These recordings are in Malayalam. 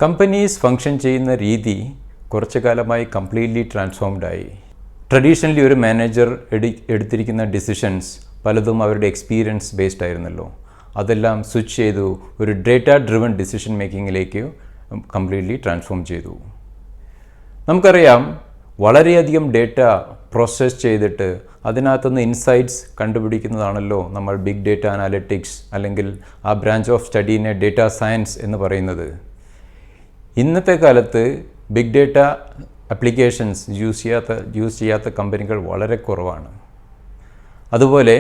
കമ്പനീസ് ഫങ്ഷൻ ചെയ്യുന്ന രീതി കുറച്ചു കാലമായി കംപ്ലീറ്റ്ലി ട്രാൻസ്ഫോംഡായി. ട്രഡീഷണലി ഒരു മാനേജർ എടുത്തിരിക്കുന്ന ഡിസിഷൻസ് പലതും അവരുടെ എക്സ്പീരിയൻസ് ബേസ്ഡ് ആയിരുന്നല്ലോ. അതെല്ലാം സ്വിച്ച് ചെയ്തു ഒരു ഡേറ്റ ഡ്രിവൺ ഡിസിഷൻ മേക്കിങ്ങിലേക്ക് കംപ്ലീറ്റ്ലി ട്രാൻസ്ഫോം ചെയ്തു. നമുക്കറിയാം, വളരെയധികം ഡേറ്റ പ്രോസസ്സ് ചെയ്തിട്ട് അതിനകത്തുനിന്ന് ഇൻസൈറ്റ്സ് കണ്ടുപിടിക്കുന്നതാണല്ലോ നമ്മൾ ബിഗ് ഡേറ്റ അനാലിറ്റിക്സ് അല്ലെങ്കിൽ ആ ബ്രാഞ്ച് ഓഫ് സ്റ്റഡീനെ ഡേറ്റ സയൻസ് എന്ന് പറയുന്നത്. ഇന്നത്തെ കാലത്ത് ബിഗ് ഡേറ്റ ആപ്ലിക്കേഷൻസ് യൂസ് ചെയ്യാത്ത കമ്പനികൾ വളരെ കുറവാണ്. അതുപോലെ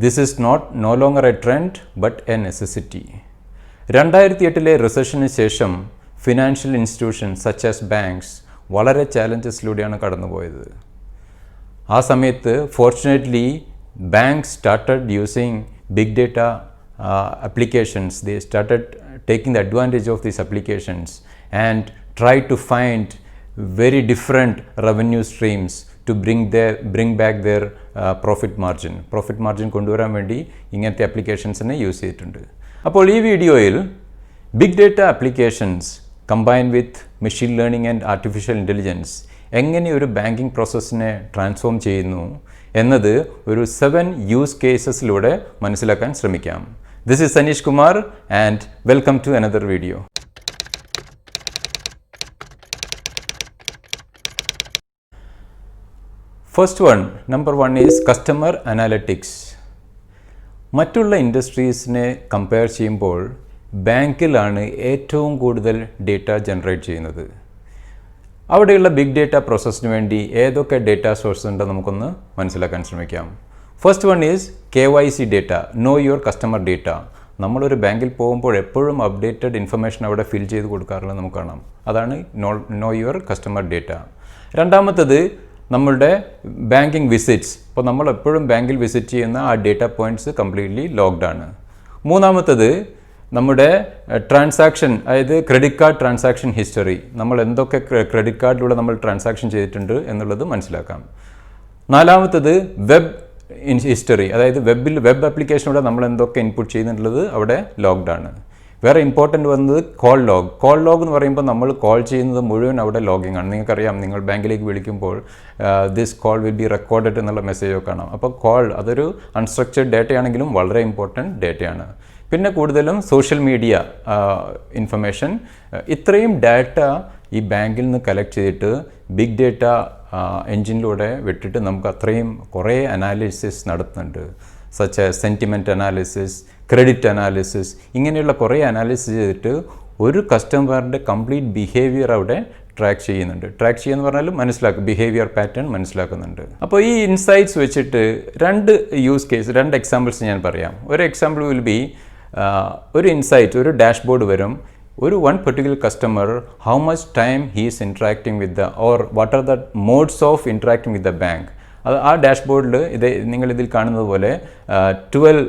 this is no longer a trend but a necessity. 2008 റിസഷന് ശേഷം financial institutions such as banks വളരെ ചാലഞ്ചസിലൂടെയാണ് കടന്നുപോയത്. ആ സമയത്ത് fortunately banks started using big data applications. They started taking the advantage of these applications and try to find very different revenue streams to bring back their profit margin കൊണ്ടുവരാൻ വേണ്ടി ഇങ്ങനത്തെ അപ്ലിക്കേഷൻസിനെ യൂസ് ചെയ്തിട്ടുണ്ട്. അപ്പോൾ ഈ വീഡിയോയിൽ big data applications combine with machine learning and artificial intelligence എങ്ങനെ ഒരു ബാങ്കിങ് പ്രോസസ്സിനെ ട്രാൻസ്ഫോം ചെയ്യുന്നു എന്നത് ഒരു 7 യൂസ് കേസസിലൂടെ മനസ്സിലാക്കാൻ ശ്രമിക്കാം. This is Anish Kumar and welcome to another video. First one, number 1 is customer analytics. മറ്റുള്ള ഇൻഡസ്ട്രീസിനെ കമ്പയർ ചെയ്യുമ്പോൾ ബാങ്കിലാണ് ഏറ്റവും കൂടുതൽ ഡേറ്റ ജനറേറ്റ് ചെയ്യുന്നത്. അവിടെയുള്ള ബിഗ് ഡേറ്റ പ്രോസസ്സിന് വേണ്ടി ഏതൊക്കെ ഡേറ്റ സോഴ്സ് ഉണ്ടെന്ന് നമുക്കൊന്ന് മനസ്സിലാക്കാൻ ശ്രമിക്കാം. First one is KYC data, no your customer data. നമ്മളൊരു ബാങ്കിൽ പോകുമ്പോൾ എപ്പോഴും അപ്ഡേറ്റഡ് ഇൻഫർമേഷൻ അവിടെ ഫിൽ ചെയ്ത് കൊടുക്കാറുള്ളത് നമുക്ക് കാണാം. അതാണ് നോ യുവർ കസ്റ്റമർ ഡേറ്റ. രണ്ടാമത്തത് നമ്മളുടെ ബാങ്കിങ് വിസിറ്റ്സ്. ഇപ്പോൾ നമ്മൾ എപ്പോഴും ബാങ്കിൽ വിസിറ്റ് ചെയ്യുന്ന ആ ഡേറ്റ പോയിൻറ്റ്സ് കംപ്ലീറ്റ്ലി ലോക്ക്ഡ് ആണ്. മൂന്നാമത്തത് നമ്മുടെ ട്രാൻസാക്ഷൻ, അതായത് ക്രെഡിറ്റ് കാർഡ് ട്രാൻസാക്ഷൻ ഹിസ്റ്ററി, നമ്മൾ എന്തൊക്കെ ക്രെഡിറ്റ് കാർഡിലൂടെ നമ്മൾ ട്രാൻസാക്ഷൻ ചെയ്തിട്ടുണ്ട് എന്നുള്ളത് മനസ്സിലാക്കാം. നാലാമത്തത് വെബ് ഹിസ്റ്ററി, അതായത് വെബ് ആപ്ലിക്കേഷനിലൂടെ നമ്മൾ എന്തൊക്കെ ഇൻപുട്ട് ചെയ്യുന്നുള്ളത് അവിടെ ലോക്ക്ഡ് ആണ്. വേറെ ഇമ്പോർട്ടൻ്റ് വന്നത് കോൾ ലോഗ് എന്ന് പറയുമ്പോൾ നമ്മൾ കോൾ ചെയ്യുന്നത് മുഴുവൻ അവിടെ ലോഗിങ് ആണ്. നിങ്ങൾക്കറിയാം, നിങ്ങൾ ബാങ്കിലേക്ക് വിളിക്കുമ്പോൾ this call will be recorded എന്നുള്ള മെസ്സേജൊക്കെ കാണാം. അപ്പോൾ കോൾ അതൊരു അൺസ്ട്രക്ചർഡ് ഡേറ്റയാണെങ്കിലും വളരെ ഇമ്പോർട്ടൻറ്റ് ഡേറ്റയാണ്. പിന്നെ കൂടുതലും സോഷ്യൽ മീഡിയ ഇൻഫർമേഷൻ. ഇത്രയും ഡാറ്റ ഈ ബാങ്കിൽ നിന്ന് കളക്ട് ചെയ്തിട്ട് ബിഗ് ഡേറ്റ എൻജിനിലൂടെ വിട്ടിട്ട് നമുക്ക് അത്രയും കുറേ അനാലിസിസ് നടത്തുന്നുണ്ട്. Such as sentiment analysis, credit analysis, ഇങ്ങനെയുള്ള കുറേ അനാലിസിസ് ചെയ്തിട്ട് ഒരു കസ്റ്റമറിൻ്റെ കംപ്ലീറ്റ് ബിഹേവിയർ അവിടെ ട്രാക്ക് ചെയ്യുന്നുണ്ട്. ട്രാക്ക് ചെയ്യുമെന്ന് പറഞ്ഞാലും മനസ്സിലാക്കും, ബിഹേവിയർ പാറ്റേൺ മനസ്സിലാക്കുന്നുണ്ട്. അപ്പോൾ ഈ ഇൻസൈറ്റ്സ് വെച്ചിട്ട് രണ്ട് എക്സാമ്പിൾസ് ഞാൻ പറയാം. ഒരു എക്സാമ്പിൾ വിൽ ബി ഒരു ഇൻസൈറ്റ്, ഒരു ഡാഷ്ബോർഡ് വരും. ഒരു one particular customer, how much time he is interacting with or what are the modes of interacting with the bank. ആ ഡാഷ്ബോർഡിൽ നിങ്ങളിതിൽ കാണുന്നത് പോലെ 12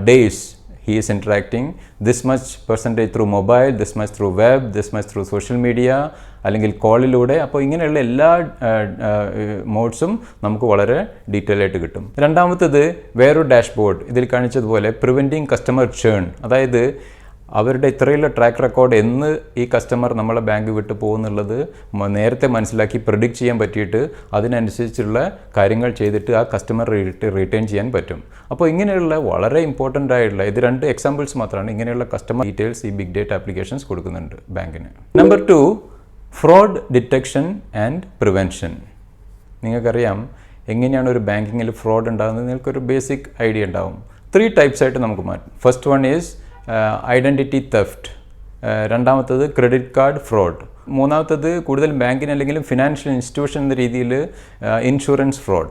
days he is interacting, this much percentage through mobile, this much through web, this much through social media, അല്ലെങ്കിൽ കോളിലൂടെ. അപ്പോൾ ഇങ്ങനെയുള്ള എല്ലാ മോഡ്സും നമുക്ക് വളരെ ഡീറ്റെയിൽ ആയിട്ട് കിട്ടും. രണ്ടാമത്തത് വേറൊരു ഡാഷ്ബോർഡ് ഇതിൽ കാണിച്ചതുപോലെ പ്രിവെൻറ്റിങ് കസ്റ്റമർ ചേൺ, അതായത് അവരുടെ ഇത്രയുള്ള ട്രാക്ക് റെക്കോർഡ് എന്ന് ഈ കസ്റ്റമർ നമ്മളെ ബാങ്ക് വിട്ട് പോകുന്നുള്ളത് നേരത്തെ മനസ്സിലാക്കി പ്രെഡിക്റ്റ് ചെയ്യാൻ പറ്റിയിട്ട് അതിനനുസരിച്ചുള്ള കാര്യങ്ങൾ ചെയ്തിട്ട് ആ കസ്റ്റമർ റിട്ടേൺ ചെയ്യാൻ പറ്റും. അപ്പോൾ ഇങ്ങനെയുള്ള വളരെ ഇമ്പോർട്ടൻ്റ് ആയിട്ടുള്ള ഇത് 2 എക്സാമ്പിൾസ് മാത്രമാണ്. ഇങ്ങനെയുള്ള കസ്റ്റമർ ഡീറ്റെയിൽസ് ഈ ബിഗ് ഡേറ്റ ആപ്ലിക്കേഷൻസ് കൊടുക്കുന്നുണ്ട് ബാങ്കിന്. Number 2, fraud detection and prevention. നിങ്ങൾക്കറിയാം എങ്ങനെയാണ് ഒരു ബാങ്കിങ്ങിൽ ഫ്രോഡ് ഉണ്ടാകുന്നത്, നിങ്ങൾക്കൊരു ബേസിക് ഐഡിയ ഉണ്ടാവും. 3 ടൈപ്സ് ആയിട്ട് നമുക്ക് മാറ്റാം. First one is identity theft. രണ്ടാമത്തത് ക്രെഡിറ്റ് കാർഡ് ഫ്രോഡ്. മൂന്നാമത്തത് കൂടുതൽ ബാങ്കിന് അല്ലെങ്കിലും ഫിനാൻഷ്യൽ ഇൻസ്റ്റിറ്റ്യൂഷൻ എന്ന രീതിയിൽ ഇൻഷുറൻസ് ഫ്രോഡ്.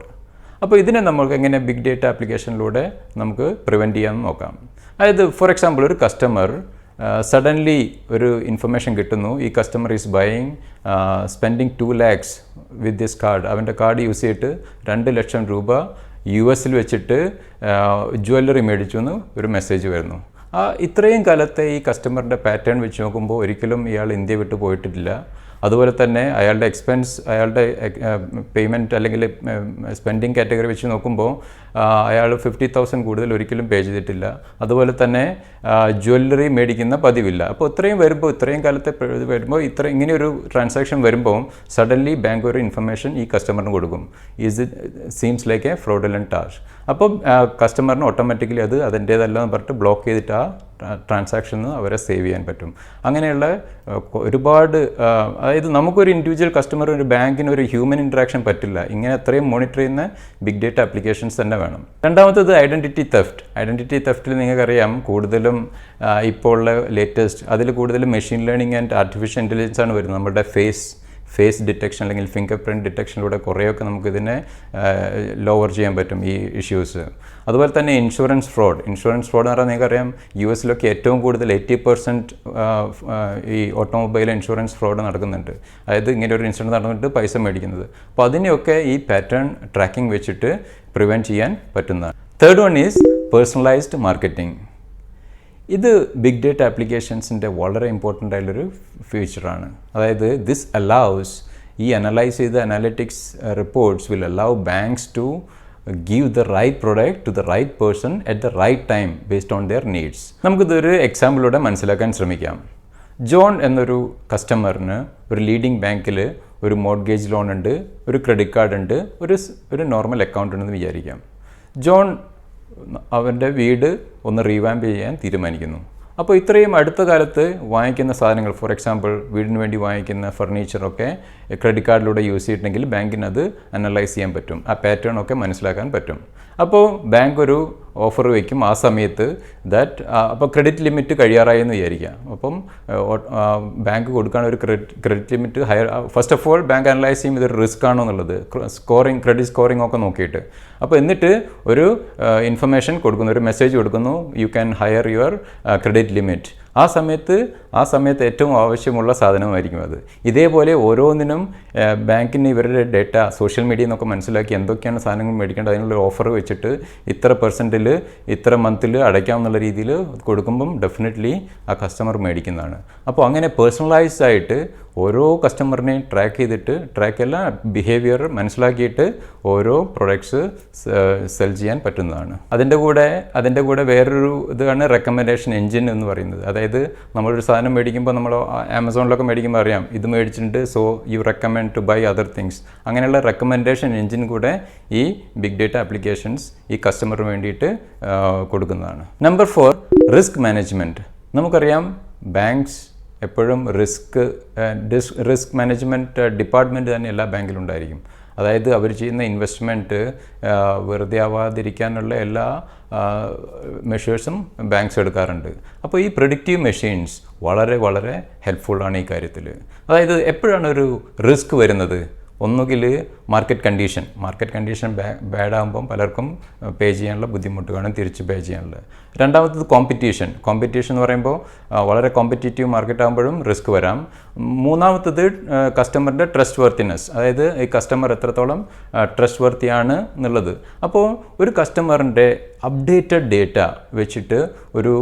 അപ്പോൾ ഇതിനെ നമുക്ക് എങ്ങനെ ബിഗ് ഡേറ്റ ആപ്ലിക്കേഷനിലൂടെ നമുക്ക് പ്രിവെൻറ്റ് ചെയ്യാമെന്ന് നോക്കാം. അതായത് ഫോർ എക്സാമ്പിൾ ഒരു കസ്റ്റമർ സഡൻലി ഒരു ഇൻഫർമേഷൻ കിട്ടുന്നു, ഈ customer is buying spending 2 lakhs with this card. അവൻ്റെ കാർഡ് യൂസ് ചെയ്തിട്ട് 2 ലക്ഷം രൂപ US വെച്ചിട്ട് ജ്വല്ലറി മേടിച്ചു എന്ന് ഒരു മെസ്സേജ് വരുന്നു. ഇത്രയും കാലത്തെ ഈ കസ്റ്റമറിൻ്റെ പാറ്റേൺ വെച്ച് നോക്കുമ്പോൾ ഒരിക്കലും ഇയാൾ ഇന്ത്യ വിട്ട് പോയിട്ടില്ല. അതുപോലെ തന്നെ അയാളുടെ എക്സ്പെൻസ്, അയാളുടെ പേയ്മെൻറ്റ് അല്ലെങ്കിൽ സ്പെൻഡിങ് കാറ്റഗറി വെച്ച് നോക്കുമ്പോൾ അയാൾ 50,000 കൂടുതൽ ഒരിക്കലും പേ ചെയ്തിട്ടില്ല. അതുപോലെ തന്നെ ജ്വല്ലറി മേടിക്കുന്ന പതിവില്ല. അപ്പോൾ ഇത്രയും കാലത്തെ വരുമ്പോൾ ഇങ്ങനെയൊരു ട്രാൻസാക്ഷൻ വരുമ്പോൾ സഡൻലി ബാങ്ക് ഒരു ഇൻഫർമേഷൻ ഈ കസ്റ്റമറിന് കൊടുക്കും. Seems like A fraudulent task. അപ്പം കസ്റ്റമറിന് ഓട്ടോമാറ്റിക്കലി അതിൻ്റേതല്ലെന്ന് പറഞ്ഞിട്ട് ബ്ലോക്ക് ചെയ്തിട്ട് ആ ട്രാൻസാക്ഷന് അവരെ സേവ് ചെയ്യാൻ പറ്റും. അങ്ങനെയുള്ള ഒരുപാട്, അതായത് നമുക്കൊരു ഇൻഡിവിജ്വൽ കസ്റ്റമർ ഒരു ബാങ്കിന് ഒരു ഹ്യൂമൻ ഇൻട്രാക്ഷൻ പറ്റില്ല. ഇങ്ങനെ അത്രയും മോണിറ്റർ ചെയ്യുന്ന ബിഗ് ഡേറ്റ ആപ്ലിക്കേഷൻസ് തന്നെ വേണം. രണ്ടാമത്തത് ഐഡൻറ്റിറ്റി തെഫ്റ്റിൽ നിങ്ങൾക്കറിയാം കൂടുതലും ഇപ്പോൾ ഉള്ള ലേറ്റസ്റ്റ് അതിൽ കൂടുതലും machine learning and artificial intelligence ആണ് വരുന്നത്. നമ്മുടെ ഫേസ് ഡിറ്റക്ഷൻ അല്ലെങ്കിൽ ഫിംഗർ പ്രിൻറ്റ് ഡിറ്റക്ഷനിലൂടെ കുറേയൊക്കെ നമുക്കിതിനെ ലോവർ ചെയ്യാൻ പറ്റും ഈ ഇഷ്യൂസ്. അതുപോലെ തന്നെ ഇൻഷുറൻസ് ഫ്രോഡ് എന്ന് പറഞ്ഞാൽ നിങ്ങൾക്കറിയാം US-ലൊക്കെ ഏറ്റവും കൂടുതൽ 80% ഈ ഓട്ടോമൊബൈൽ ഇൻഷുറൻസ് ഫ്രോഡ് നടക്കുന്നുണ്ട്. അതായത് ഇങ്ങനെ ഒരു ഇൻസിഡൻറ്റ് നടന്നിട്ട് പൈസ മേടിക്കുന്നത്. അപ്പോൾ അതിനെയൊക്കെ ഈ പാറ്റേൺ ട്രാക്കിംഗ് വെച്ചിട്ട് പ്രിവെൻറ്റ് ചെയ്യാൻ പറ്റുന്നതാണ്. Third one is personalised marketing. ഇത് ബിഗ് ഡേറ്റ ആപ്ലിക്കേഷൻസിൻ്റെ വളരെ ഇമ്പോർട്ടൻ്റ് ആയിട്ടുള്ളൊരു ഫീച്ചറാണ്. അതായത് ദിസ് അലൗസ്, ഈ അനലൈസ് ചെയ്ത analytics reports will allow banks to give the right product to the right person at the right time based on their needs. നമുക്കിതൊരു എക്സാമ്പിളിലൂടെ മനസ്സിലാക്കാൻ ശ്രമിക്കാം. ജോൺ എന്നൊരു കസ്റ്റമറിന് ഒരു ലീഡിംഗ് ബാങ്കിൽ ഒരു മോർഗേജ് ലോൺ ഉണ്ട്, ഒരു ക്രെഡിറ്റ് കാർഡ് ഉണ്ട്, ഒരു നോർമൽ അക്കൗണ്ട് ഉണ്ടെന്ന് വിചാരിക്കാം. ജോൺ അവൻ്റെ വീട് ഒന്ന് റീവാമ്പ് ചെയ്യാൻ തീരുമാനിക്കുന്നു. അപ്പോൾ ഇത്രയും അടുത്ത കാലത്ത് വാങ്ങിക്കുന്ന സാധനങ്ങൾ, ഫോർ എക്സാമ്പിൾ വീടിന് വേണ്ടി വാങ്ങിക്കുന്ന ഫർണിച്ചറൊക്കെ ക്രെഡിറ്റ് കാർഡിലൂടെ യൂസ് ചെയ്തിട്ടുണ്ടെങ്കിൽ ബാങ്കിന് അത് അനലൈസ് ചെയ്യാൻ പറ്റും, ആ പാറ്റേൺ ഒക്കെ മനസ്സിലാക്കാൻ പറ്റും. അപ്പോൾ ബാങ്ക് ഒരു ഓഫർ വയ്ക്കും ആ സമയത്ത് അപ്പോൾ ക്രെഡിറ്റ് ലിമിറ്റ് കഴിയാറായി എന്ന് വിചാരിക്കാം. അപ്പം ബാങ്ക് കൊടുക്കാൻ ഒരു credit limit higher. First of all bank analyse ചെയ്യും ഇതൊരു റിസ്ക് ആണോ എന്നുള്ളത്, ക്രെഡിറ്റ് സ്കോറിംഗ് ഒക്കെ നോക്കിയിട്ട്. അപ്പോൾ എന്നിട്ട് ഒരു ഇൻഫർമേഷൻ കൊടുക്കുന്നു, ഒരു മെസ്സേജ് കൊടുക്കുന്നു, you can higher your credit limit. ആ സമയത്ത് ഏറ്റവും ആവശ്യമുള്ള സാധനമായിരിക്കും അത്. ഇതേപോലെ ഓരോന്നിനും ബാങ്കിന് ഇവരുടെ ഡേറ്റ, സോഷ്യൽ മീഡിയ എന്നൊക്കെ മനസ്സിലാക്കി എന്തൊക്കെയാണ് സാധനങ്ങൾ മേടിക്കേണ്ടത് അതിനുള്ള ഓഫർ വെച്ചിട്ട് ഇത്ര പെർസെൻറ്റിൽ ഇത്ര മന്തിൽ അടയ്ക്കാമെന്നുള്ള രീതിയിൽ കൊടുക്കുമ്പം ഡെഫിനറ്റ്ലി ആ കസ്റ്റമർ മേടിക്കുന്നതാണ്. അപ്പോൾ അങ്ങനെ പേഴ്സണലൈസ്ഡ് ആയിട്ട് ഓരോ കസ്റ്റമറിനെയും ബിഹേവിയർ മനസ്സിലാക്കിയിട്ട് ഓരോ പ്രൊഡക്ട്സ് സെൽ ചെയ്യാൻ പറ്റുന്നതാണ്. അതിൻ്റെ കൂടെ വേറൊരു ഇതാണ് റെക്കമെൻഡേഷൻ എൻജിൻ എന്ന് പറയുന്നത്. അതായത് നമ്മളൊരു സാധനം മേടിക്കുമ്പോൾ നമ്മൾ ആമസോണിലൊക്കെ മേടിക്കുമ്പോൾ അറിയാം ഇത് മേടിച്ചിട്ടുണ്ട്, so you recommend to buy other things. അങ്ങനെയുള്ള റെക്കമെൻഡേഷൻ എൻജിൻ കൂടെ ഈ ബിഗ് ഡേറ്റ ആപ്ലിക്കേഷൻസ് ഈ കസ്റ്റമറിന് വേണ്ടിയിട്ട് കൊടുക്കുന്നതാണ്. Number 4, risk management. നമുക്കറിയാം ബാങ്ക്സ് എപ്പോഴും റിസ്ക് മാനേജ്മെൻറ്റ് ഡിപ്പാർട്ട്മെൻറ്റ് തന്നെ എല്ലാ ബാങ്കിലും ഉണ്ടായിരിക്കും. അതായത് അവർ ചെയ്യുന്ന ഇൻവെസ്റ്റ്മെൻറ്റ് വെറുതെ ആവാതിരിക്കാനുള്ള എല്ലാ മെഷേഴ്സും ബാങ്ക്സ് എടുക്കാറുണ്ട്. അപ്പോൾ ഈ പ്രെഡിക്റ്റീവ് മെഷീൻസ് വളരെ വളരെ ഹെൽപ്ഫുള്ളാണ് ഈ കാര്യത്തിൽ. അതായത് എപ്പോഴാണ് ഒരു റിസ്ക് വരുന്നത്? ഒന്നുകിൽ മാർക്കറ്റ് കണ്ടീഷൻ ബാഡ് ആകുമ്പം പലർക്കും പേ ചെയ്യാനുള്ള ബുദ്ധിമുട്ട് കാണും, തിരിച്ച് പേ ചെയ്യാനുള്ളത്. രണ്ടാമത്തത് കോമ്പറ്റീഷൻ എന്ന് പറയുമ്പോൾ വളരെ കോമ്പറ്റീറ്റീവ് മാർക്കറ്റ് ആകുമ്പോഴും റിസ്ക് വരാം. മൂന്നാമത്തത് കസ്റ്റമറിൻ്റെ ട്രസ്റ്റ് വർത്തിനെസ്, അതായത് ഈ കസ്റ്റമർ എത്രത്തോളം ട്രസ്റ്റ് വർത്തിയാണ് എന്നുള്ളത്. അപ്പോൾ ഒരു കസ്റ്റമറിൻ്റെ അപ്ഡേറ്റഡ് ഡേറ്റ വെച്ചിട്ട് ഒരു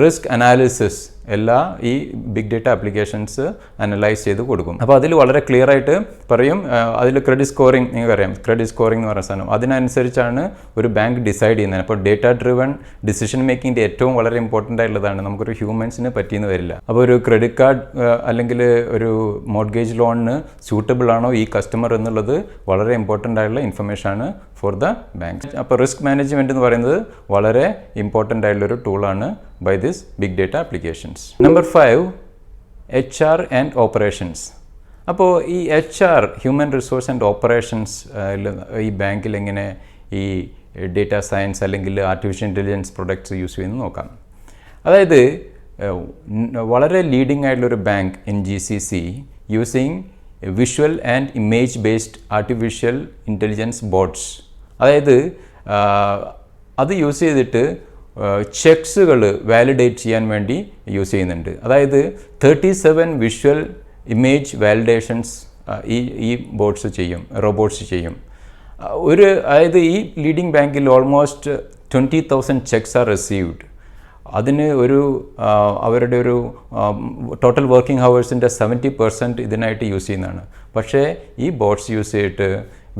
റിസ്ക് അനാലിസിസ് എല്ലാ ഈ ബിഗ് ഡേറ്റ ആപ്ലിക്കേഷൻസ് അനലൈസ് ചെയ്ത് കൊടുക്കും. അപ്പോൾ അതിൽ വളരെ ക്ലിയർ ആയിട്ട് പറയും. അതിൽ ക്രെഡിറ്റ് സ്കോറിംഗ് നിങ്ങൾക്കറിയാം, ക്രെഡിറ്റ് സ്കോറിംഗ് എന്ന് പറയുന്ന സാധനം, അതിനനുസരിച്ചാണ് ഒരു ബാങ്ക് ഡിസൈഡ് ചെയ്യുന്നത്. അപ്പോൾ ഡേറ്റ ഡ്രിവൺ ഡിസിഷൻ മേക്കിങ്ങിൻ്റെ ഏറ്റവും വളരെ ഇമ്പോർട്ടൻ്റ് ആയിട്ടുള്ളതാണ്. നമുക്കൊരു ഹ്യൂമൻസിന് പറ്റിയെന്ന് വരില്ല. അപ്പോൾ ഒരു ക്രെഡിറ്റ് കാർഡ് അല്ലെങ്കിൽ ഒരു മോർഗേജ് ലോണിന് സ്യൂട്ടബിൾ ആണോ ഈ കസ്റ്റമർ എന്നുള്ളത് വളരെ ഇമ്പോർട്ടൻ്റ് ആയിട്ടുള്ള ഇൻഫർമേഷൻ ആണ് ഫോർ ദ ബാങ്ക്. അപ്പോൾ റിസ്ക് മാനേജ്മെൻറ്റ് എന്ന് പറയുന്നത് വളരെ ഇമ്പോർട്ടൻ്റ് ആയിട്ടുള്ളൊരു ടൂളാണ് by this big data applications. Number 5, HR and operations. അപ്പോൾ ഈ HR, human resource and operations, ഈ ബാങ്കിൽ എങ്ങനെ ഈ ഡേറ്റ സയൻസ് അല്ലെങ്കിൽ ആർട്ടിഫിഷ്യൽ ഇൻ്റലിജൻസ് പ്രൊഡക്ട്സ് യൂസ് ചെയ്യുന്നത് നോക്കാം. അതായത് വളരെ ലീഡിംഗ് ആയിട്ടുള്ളൊരു bank NGCC using visual and image based artificial intelligence bots. അതായത് അത് യൂസ് ചെയ്തിട്ട് ചെക്സുകൾ വാലിഡേറ്റ് ചെയ്യാൻ വേണ്ടി യൂസ് ചെയ്യുന്നുണ്ട്. അതായത് 37 വിഷ്വൽ ഇമേജ് വാലിഡേഷൻസ് ഈ റോബോട്ട്സ് ചെയ്യും. അതായത് ഈ ലീഡിംഗ് ബാങ്കിൽ ഓൾമോസ്റ്റ് 20,000 ചെക്സ് ആർ റിസീവ്ഡ്. അതിന് ഒരു അവരുടെ ഒരു ടോട്ടൽ വർക്കിംഗ് ഹവേഴ്സിൻ്റെ 70% ഇതിനായിട്ട് യൂസ് ചെയ്യുന്നതാണ്. പക്ഷേ ഈ ബോട്ട്സ് യൂസ് ചെയ്തിട്ട്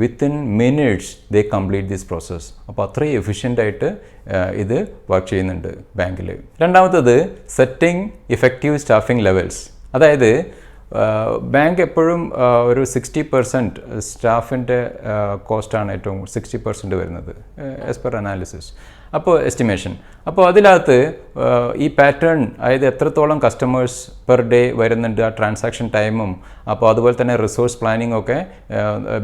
within minutes they complete this process. അപ്പോൾ അത്രയും എഫിഷ്യൻ്റായിട്ട് ഇത് വർക്ക് ചെയ്യുന്നുണ്ട് ബാങ്കിൽ. രണ്ടാമത്തത് സെറ്റിംഗ് ഇഫക്റ്റീവ് സ്റ്റാഫിംഗ് ലെവൽസ്. അതായത് ബാങ്ക് എപ്പോഴും ഒരു 60% സ്റ്റാഫിൻ്റെ കോസ്റ്റാണ് ഏറ്റവും 60% വരുന്നത് ആസ് പെർ അനാലിസിസ്, അപ്പോൾ എസ്റ്റിമേഷൻ. അപ്പോൾ അതിനകത്ത് ഈ പാറ്റേൺ, അതായത് എത്രത്തോളം കസ്റ്റമേഴ്സ് പെർ ഡേ വരുന്നുണ്ട്, ആ ട്രാൻസാക്ഷൻ ടൈമും, അപ്പോൾ അതുപോലെ തന്നെ റിസോഴ്സ് പ്ലാനിങ് ഒക്കെ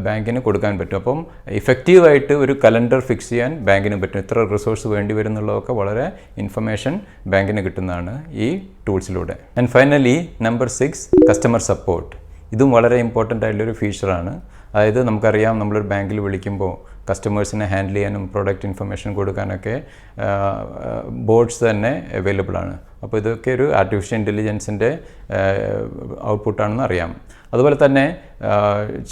ബാങ്കിന് കൊടുക്കാൻ പറ്റും. അപ്പം ഇഫക്റ്റീവായിട്ട് ഒരു കലണ്ടർ ഫിക്സ് ചെയ്യാൻ ബാങ്കിന് പറ്റും. ഇത്ര റിസോഴ്സ് വേണ്ടി വരുന്നുള്ളതൊക്കെ വളരെ ഇൻഫർമേഷൻ ബാങ്കിന് കിട്ടുന്നതാണ് ഈ ടൂൾസിലൂടെ. And finally number 6, customer support. ഇതും വളരെ ഇമ്പോർട്ടൻ്റ് ആയിട്ടുള്ളൊരു ഫീച്ചറാണ്. അതായത് നമുക്കറിയാം, നമ്മളൊരു ബാങ്കിൽ വിളിക്കുമ്പോൾ കസ്റ്റമേഴ്സിനെ ഹാൻഡിൽ ചെയ്യാനും പ്രോഡക്റ്റ് ഇൻഫർമേഷൻ കൊടുക്കാനൊക്കെ ബോട്ട്സ് തന്നെ അവൈലബിൾ ആണ്. അപ്പോൾ ഇതൊക്കെ ഒരു ആർട്ടിഫിഷ്യൽ ഇൻ്റലിജൻസിൻ്റെ ഔട്ട്പുട്ടാണെന്ന് അറിയാം. അതുപോലെ തന്നെ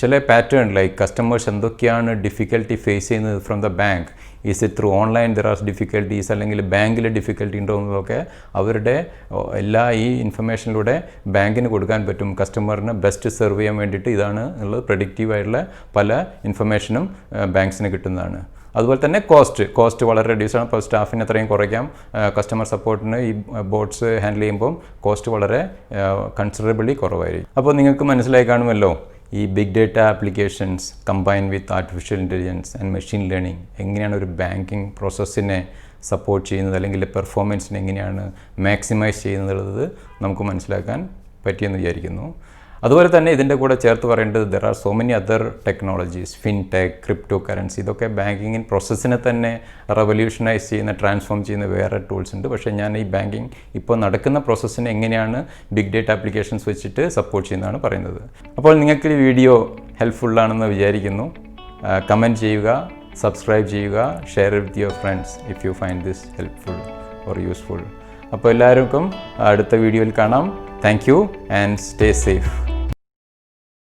ചില പാറ്റേൺ ലൈക്ക് കസ്റ്റമേഴ്സ് എന്തൊക്കെയാണ് ഡിഫിക്കൽട്ടി ഫേസ് ചെയ്യുന്നത് from the bank, is it through online there are difficulties, അല്ലെങ്കിൽ ബാങ്കിൽ ഡിഫിക്കൽട്ടി ഉണ്ടോ എന്നതൊക്കെ അവരുടെ എല്ലാ ഈ ഇൻഫർമേഷനിലൂടെ ബാങ്കിന് കൊടുക്കാൻ പറ്റും. കസ്റ്റമറിനെ ബെസ്റ്റ് സെർവ് ചെയ്യാൻ വേണ്ടിയിട്ട് ഇതാണ് ഉള്ളത്. പ്രഡിക്റ്റീവായിട്ടുള്ള പല ഇൻഫർമേഷനും ബാങ്ക്സിന് കിട്ടുന്നതാണ്. അതുപോലെ തന്നെ കോസ്റ്റ് വളരെ റെഡ്യൂസ് ആണ്. അപ്പോൾ സ്റ്റാഫിന് എത്രയും കുറയ്ക്കാം. കസ്റ്റമർ സപ്പോർട്ടിന് ഈ ബോട്ട്സ് ഹാൻഡിൽ ചെയ്യുമ്പം കോസ്റ്റ് വളരെ കൺസിഡറബിളി കുറവായിരിക്കും. അപ്പോൾ നിങ്ങൾക്ക് മനസ്സിലായി കാണുമല്ലോ, ഈ big data applications combine with artificial intelligence and machine learning എങ്ങനെയാണ് ഒരു ബാങ്കിങ് പ്രോസസ്സിനെ സപ്പോർട്ട് ചെയ്യുന്നത്, അല്ലെങ്കിൽ പെർഫോമൻസിനെ എങ്ങനെയാണ് മാക്സിമൈസ് ചെയ്യുന്നത് നമുക്ക് മനസ്സിലാക്കാൻ പറ്റിയെന്ന് വിചാരിക്കുന്നു. അതുപോലെ തന്നെ ഇതിൻ്റെ കൂടെ ചേർത്ത് പറയേണ്ടത് there are so many other technologies, fintech, crypto currency, ഇതൊക്കെ ബാങ്കിങ് പ്രോസസ്സിനെ തന്നെ റെവല്യൂഷനൈസ് ചെയ്യുന്ന, ട്രാൻസ്ഫോം ചെയ്യുന്ന വേറെ ടൂൾസ് ഉണ്ട്. പക്ഷേ ഞാൻ ഈ ബാങ്കിങ് ഇപ്പോൾ നടക്കുന്ന പ്രോസസ്സിനെ എങ്ങനെയാണ് ബിഗ് ഡേറ്റ ആപ്ലിക്കേഷൻസ് വെച്ചിട്ട് സപ്പോർട്ട് ചെയ്യുന്നതാണ് പറയുന്നത്. അപ്പോൾ നിങ്ങൾക്ക് ഈ വീഡിയോ ഹെൽപ്ഫുള്ളാണെന്ന് വിചാരിക്കുന്നു. കമൻറ്റ് ചെയ്യുക, സബ്സ്ക്രൈബ് ചെയ്യുക, share with your friends if you find this helpful or useful. അപ്പോൾ എല്ലാവർക്കും അടുത്ത വീഡിയോയിൽ കാണാം. Thank you and stay safe.